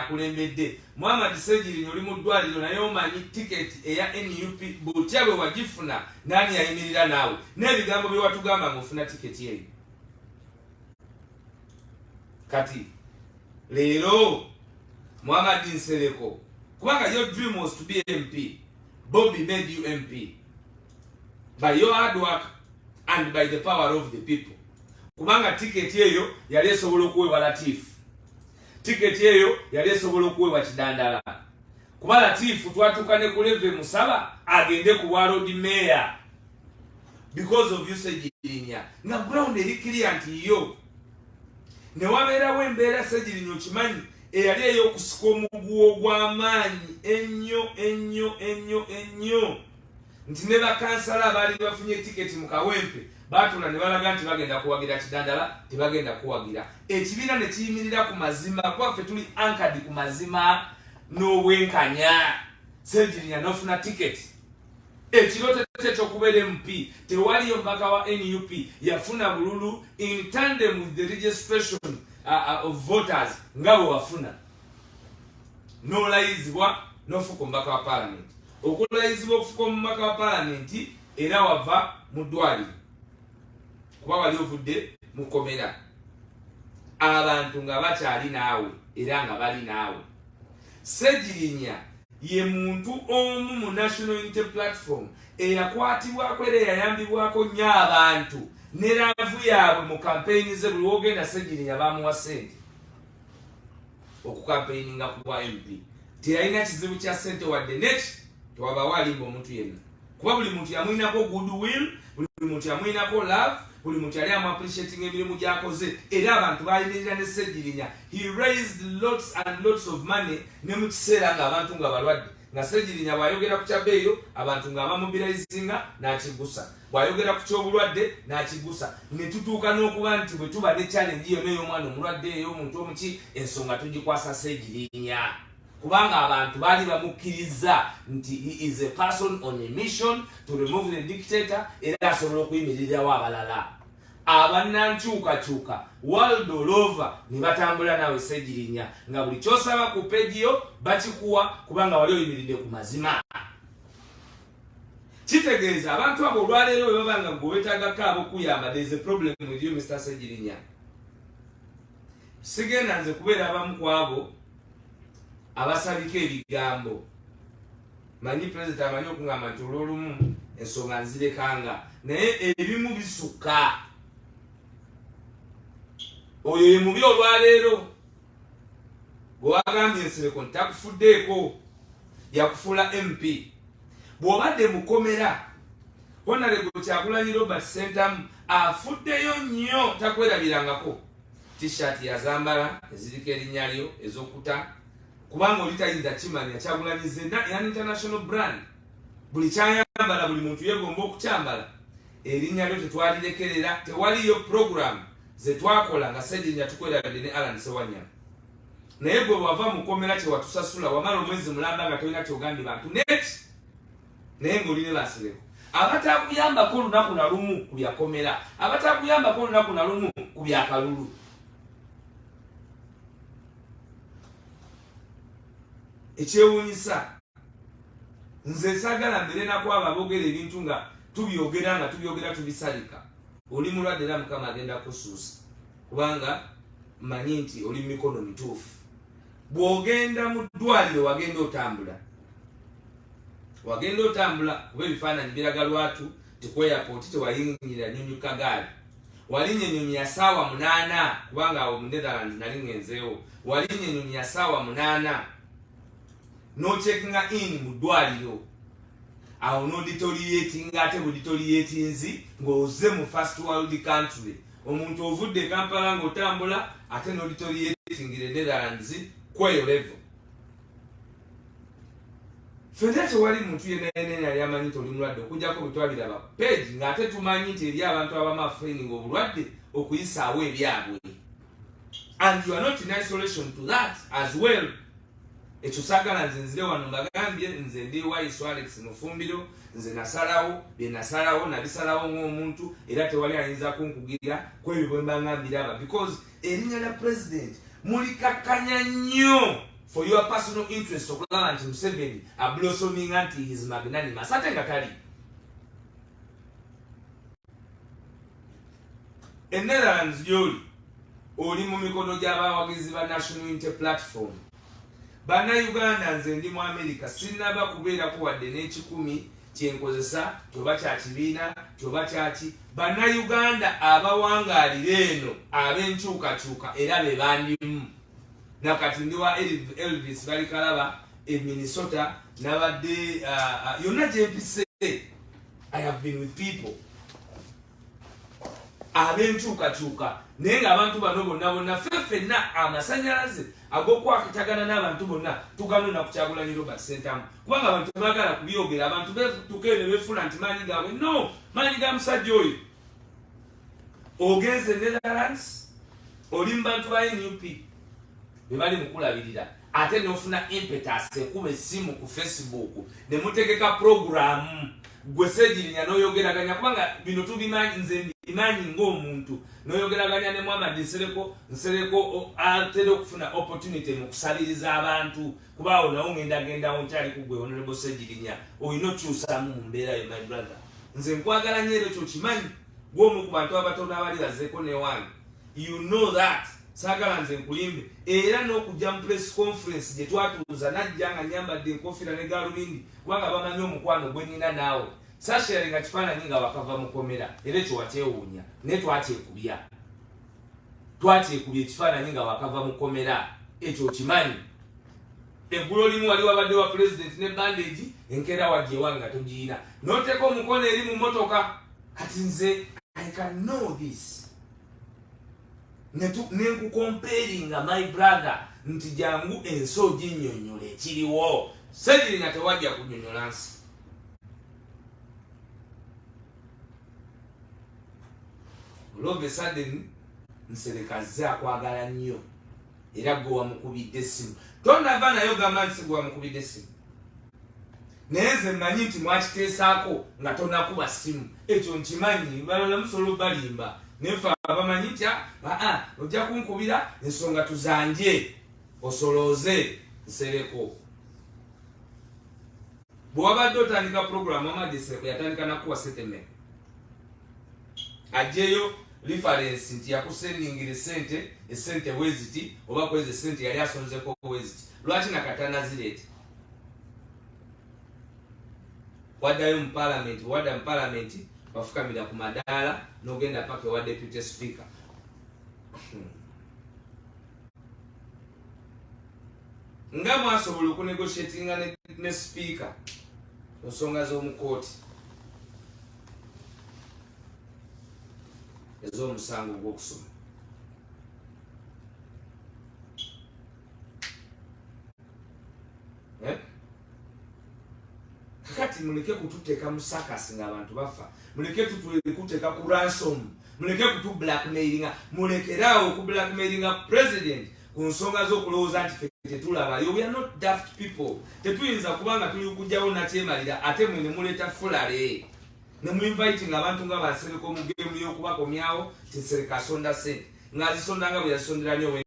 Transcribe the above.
akulembedde Muhammad Ssegirinnya oli mu ddwaliro naye omanyi tiketi eya NUP butya bwe wagifuna nani yayimirira naawe n'ebigambo bye watugamba ng'ofuna tiketi eyo kati leero Muhammad Nsereko kubanga your dream was to be MP Bobby made you MP by your hard work and by the power of the people kubanga tiketi eyo yali esobola okuweebwa Latifu tiketi eyo yali esobola okuweebwa Kidandala kuba Latifu twatuuka ne ku leve musaba agende ku Road Mayor because of you Ssegirinnya nga ground eri clear nti yo ne wabeerawo embeera Ssegirinnya okimanyi eyali ey'okusika omuguwa ogw'amaanyi ennyo nti ne bakansala abaali bafunye tiketi mu Kawempe baatula ne balaga nti bagenda kuwagira Kidandala tebagenda kuwagira ekibiina ne kiyimirira ku mazima kwaffe tuli ankadi ku mazima n'obwenkanya Ssegirinnya n'ofuna tiketi ekiro ky'okubeera MP tewaliyo mbaka wa NUP yafuna bululu in tandem with the registration of voters nga bwe wafuna n'olayizibwa n'ofuka omubaka wa parliament okulayizibwa okufuka omubaka wa parliament era wava mu ddwaliro kuba wali ovudde mu kkomera abantu nga bakyali naawe era nga bali naawe Ssegirinnya ye muntu omu mu National Unity Platform eyakwatibwako era eyayambibwako nnyo abantu ne laavu yaabwe mu kampeyini ze buli wogenda Ssegirinnya baamuwa ssente okukampeyinga ku bwa MP teyalina kizibu kya ssente wadde neki tewabaawo alimba omuntu yenna kuba buli muntu yamwinako goodwill buli muntu yamwinako love buli muntu yali amu appreciating emirimu gy'akoze era abantu bayimirira ne Ssegirinnya he raised lots and lots of money ne mu kiseera ng'abantu nga balwadde nga Ssegirinnya bw'ayogera ku kyabeeyo abantu nga bamobilizinga n'akigusa bw'ayogera ku ky'obulwadde n'akigusa ne tutuuka n'okuba nti bwe tuba ne challenge yonna ey'omwana omulwadde ey'omuntu omuki ensonga tugikwasa Ssegirinnya kubanga abantu baali bamukkiriza nti he is a person on a mission to remove the dictator era asobola okuyimirirawo abalala abannankyukakyuka world all over ne batambula naawe Ssegirinnya nga buli kyosaba ku peji yo bakikuwa kubanga wali oyimiridde ku mazima kitegeeza abantu abo olwaleero bwe baba nga gwe weetaagako ab'okuyamba there is a problem with you Mr. Ssegirinnya sigenda nze kubeera abamu ku abo abasabika ebigambo manyi president amanyi okungamba nti olw'olumu ensonga nzirekanga naye ebimu bisukka oyo ye mubi olwaleero gwe wagambye Nsereko ntakufuddeeko yakufuula MP bw'obadde mukomera Honorable Kyagulanyi Robert Sentamu afuddeyo nnyo takwerabirangako t-shirt yazambala eziriko erinnya lyo ez'okuta kubanga oli tayinza kimanya Kyagulanyi zenna yan international brand buli kyayambala buli muntu yegomba okukyambala erinnya lyo tetwalirekerera tewaliyo program ze twakola nga Ssegirinnya tukwerabidde ne Alan Sewanyana naye gwe wava mukomera kye watusasula wamala omwezi mulamba nga tolina kyogambye bantu neki naye ng'olina Nsereko abatakuyambako olunaku na lumu ku byakomera abatakuyambako olunaku na lumu ku byakalulu ekyewuunyisa nze saagala mbere nakwaba boogera ebintu nga tubyogera tubisalika oli mulwadde era Mukama agenda kusuusa kubanga mmanyi nti oli mu mikono mituufu bw'ogenda mu ddwaliro wagenda otambula kuba ebifaananyi biraga lwatu tikweyapooti tewayingira nnyonyi kagaali walinnya ennyonyi ya ssaawa 8 kubanga awo mu Netherlands nali ngenzeewo walinnya ennyonyi ya ssaawa 8 n'ocheckinga in mu ddwaliro awo n'oditoliyetinga ate buditoliyetinzi ng'oze mu first world country omuntu ovudde Kampala ng'otambula ate n'oditoliyetingire Netherlands kweyo level fenna tewali muntu yenna yali amanyi nti oli mulwadde okujjako bwe twabiraba page ng'ate tumanyi nti eri abantu abamu afeeling obulwadde okuyisaawo ebyabwe and you are not in isolation to that as well ekyo saagala nze nzire wano mbagambye nze ndi Waiso Alex Mufumbiro nze nasalawo bye nasalawo nabisalawo ng'omuntu era tewali ayinza kunkugira kwebyo bwe mbangambira aba because erinnya lya president mulikakkanya nnyo for your personal interest okulaba nti Museveni blossoming anti his magnanimous ate nga tali. In Netherlands gyoli oli mu mikono gy'abawagizi ba National Unity Platform. Bannayuganda nze ndi mu America sinnaba kubeerako wadde n'ekikumi kyenkozesa toba kya kibiina toba kyaki. Bannayuganda abawangaalira eno ab'enkyukakyuka era be bandimu. Nakati ndi wa Elvis Balikalaba e Minnesota nabadde yonna gye mpise. I have been with people ab'enkyukakyuka naye ng'abantu bano bonna ffenna amasanyalaze ag'okwakatagana n'abantu bonna tuganona ku Kyagulanyi Robert Ssentamu kubanga abantu tebaagala kubyogera abantu beetuka eno beefuna nti maanyi gaabwe no maanyi ga musajja oyo. Ogenze Netherlands oli mu bantu ba NUP be bali mu kulabirira ate n'ofuna impetus ekuba essimu ku Facebook ne mutegeka programu gwe Ssegirinya n'oyogeraganya kubanga bino tubimanyi nze imanyi ng'omuntu n'oyogeraganya ne Muhammad Nsereko atera okufuna opportunity mu kusabiriza abantu kuba awo nawo ng'endagendawo nkyali ku gwe Honorable Ssegirinya olina okyusamu mu mbeera yo my brother. Nze nkwagala nnyo era ekyo kimanyi gw'omu ku bantu abatono abali bazeeko newange. You know that saagala nze nkulimbe era n'okujja mu press conference gye twatuuza najja nga nyambadde enkoofiira ne gaalubindi kubanga bamanyi omukwano gwe nnina naawe saasharinga kifaananyi nga wakava mukomera era ekyo wakyewuunya naye twakyekubya ekifaananyi nga wakava mukomera ekyo kimanyi. Eggulo limu wali wabadde wa president ne bandage enkeera wagyewange nga togiyina n'oteeka omukono eri mu mmotoka kati nze I can know this nenkukomperinga my brother nti jangu ensi oginnyonnyola ekiriwo. Ssegirinya tewajja kunnyonnyola nsi. All of a sudden Nsereko azze akwagala nnyo era gwe wamukubidde essimu tonava nayo gamba nti gwe wamukubidde essimu naye nze mmanyi nti mwakiteesaako nga tonakuba ssimu ekyo nkimanyi balala musobola balimba nefa abamanyi nti ojja kunkubira ensonga tuzanje osolooze Nsereko. Bwe wabadde otandika programu Amadi Nsereko yatandika nakuwa settlement ajjeyo reference nti yakusendingira esente weziti oba kwezi esente yali asonzeko weziti lwaki nakatanazireeti waddayo mu parliament bafukamira ku madaala n'ogenda paka wa deputy speaker. Nga mwasobola okunegotiatinga ne speaker ensonga z'omukooti ez'omusango gw'okusoma kakati muleke kututeeka mu sakasi ng'abantu bafa muleke kuteeka ku ransom muleke kutu blackmailinga mulekeraawo ku blackmailinga president ku nsonga z'okulowooza nti ffe tetulabayo. We are not daft people. Tetuyinza kubanga tuli kujjawo nakyemalira ate mwe ne muleeta fulale ne mu inviting abantu nga Bansereko mu gemu y'okubakomyawo ti Nsereko asonda ssente ng'azisonda nga bwe yazisondera nnyo